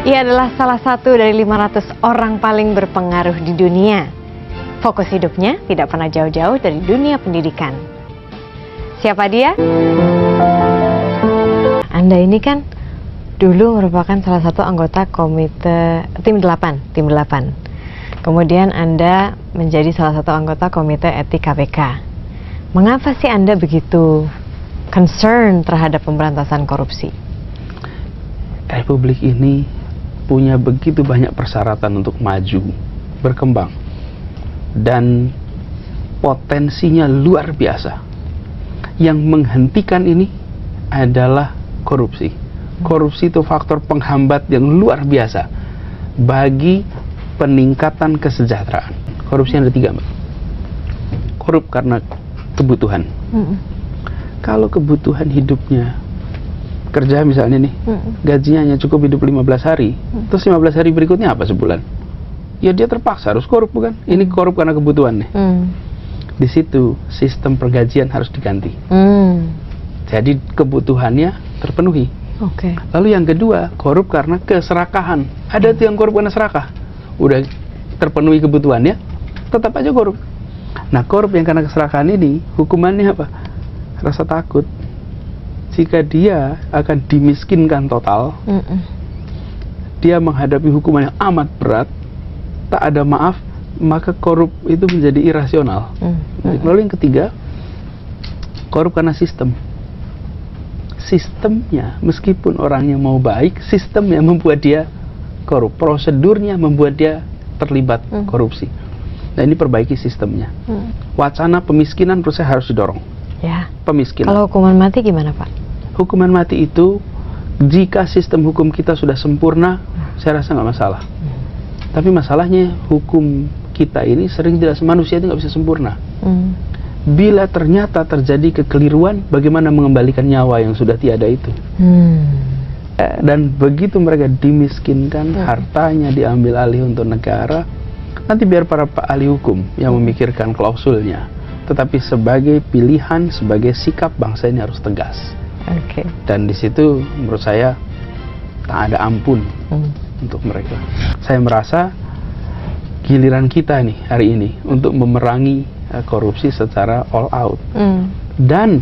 Ia adalah salah satu dari 500 orang paling berpengaruh di dunia. Fokus hidupnya tidak pernah jauh-jauh dari dunia pendidikan. Siapa dia? Anda ini kan dulu merupakan salah satu anggota komite tim 8. Kemudian Anda menjadi salah satu anggota komite etik KPK. Mengapa sih Anda begitu concern terhadap pemberantasan korupsi? Republik ini punya begitu banyak persyaratan untuk maju, berkembang, dan potensinya luar biasa. Yang menghentikan ini adalah korupsi. Korupsi itu faktor penghambat yang luar biasa bagi peningkatan kesejahteraan. Korupsi ada 3, Mbak. Korup karena kebutuhan. Kalau kebutuhan hidupnya, kerja misalnya nih, gajinya hanya cukup hidup 15 hari, terus 15 hari berikutnya apa sebulan? Ya dia terpaksa harus korup, bukan? Ini korup karena kebutuhan nih. Di situ sistem pergajian harus diganti. Jadi kebutuhannya terpenuhi. Lalu yang kedua, korup karena keserakahan. Ada tuh yang korup karena serakah. Udah terpenuhi kebutuhannya, tetap aja korup. Nah, korup yang karena keserakahan ini, hukumannya apa? Rasa takut. Jika dia akan dimiskinkan total, dia menghadapi hukuman yang amat berat, tak ada maaf, maka korup itu menjadi irasional. Lalu yang ketiga, korup karena sistem. Sistemnya, meskipun orangnya mau baik, sistemnya membuat dia korup. Prosedurnya membuat dia terlibat korupsi. Nah, ini perbaiki sistemnya. Wacana pemiskinan menurut saya harus didorong. Ya. Pemiskinan. Kalau hukuman mati gimana, Pak? Hukuman mati itu, jika sistem hukum kita sudah sempurna, saya rasa nggak masalah. Tapi masalahnya hukum kita ini sering tidak, manusia itu nggak bisa sempurna. Bila ternyata terjadi kekeliruan, bagaimana mengembalikan nyawa yang sudah tiada itu? Dan begitu mereka dimiskinkan, hartanya diambil alih untuk negara, nanti biar para ahli hukum yang memikirkan klausulnya. Tetapi sebagai pilihan, sebagai sikap bangsa ini harus tegas. Dan di situ menurut saya tak ada ampun untuk mereka. Saya merasa giliran kita nih hari ini untuk memerangi korupsi secara all out. Dan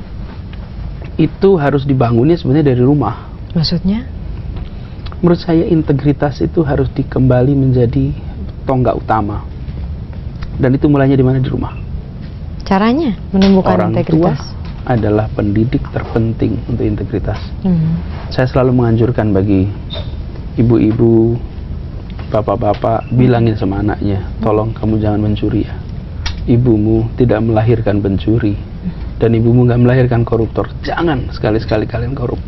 itu harus dibangunnya sebenarnya dari rumah. Maksudnya? Menurut saya integritas itu harus dikembali menjadi tonggak utama. Dan itu mulainya di mana? Di rumah. Caranya menumbuhkan integritas? Orang tua adalah pendidik terpenting untuk integritas. Saya selalu menganjurkan bagi ibu-ibu, bapak-bapak, bilangin sama anaknya, tolong kamu jangan mencuri ya. Ibumu tidak melahirkan pencuri, dan ibumu nggak melahirkan koruptor. Jangan sekali-sekali kalian korup.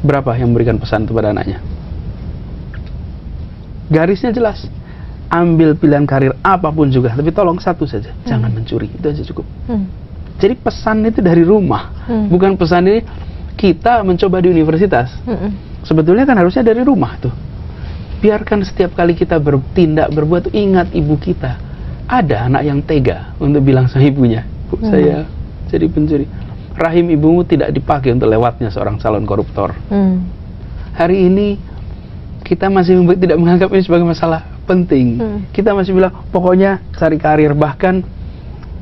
Berapa yang memberikan pesan kepada anaknya? Garisnya jelas. Ambil pilihan karir apapun juga, tapi tolong satu saja, jangan mencuri. Itu aja cukup. Jadi pesan itu dari rumah, bukan pesan ini kita mencoba di universitas. Sebetulnya kan harusnya dari rumah tuh. Biarkan setiap kali kita bertindak, berbuat, ingat ibu kita. Ada anak yang tega untuk bilang sama ibunya, Bu, saya jadi pencuri. Rahim ibumu tidak dipakai untuk lewatnya seorang calon koruptor. Hari ini kita masih tidak menganggap ini sebagai masalah penting. Kita masih bilang pokoknya cari karir, bahkan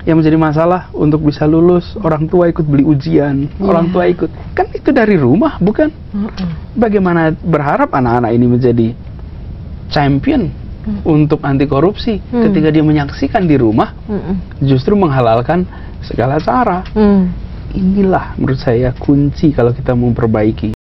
yang menjadi masalah untuk bisa lulus, orang tua ikut beli ujian, orang tua ikut. Kan itu dari rumah, bukan? Bagaimana berharap anak-anak ini menjadi champion untuk anti korupsi ketika dia menyaksikan di rumah justru menghalalkan segala cara. Inilah menurut saya kunci kalau kita mau memperbaiki.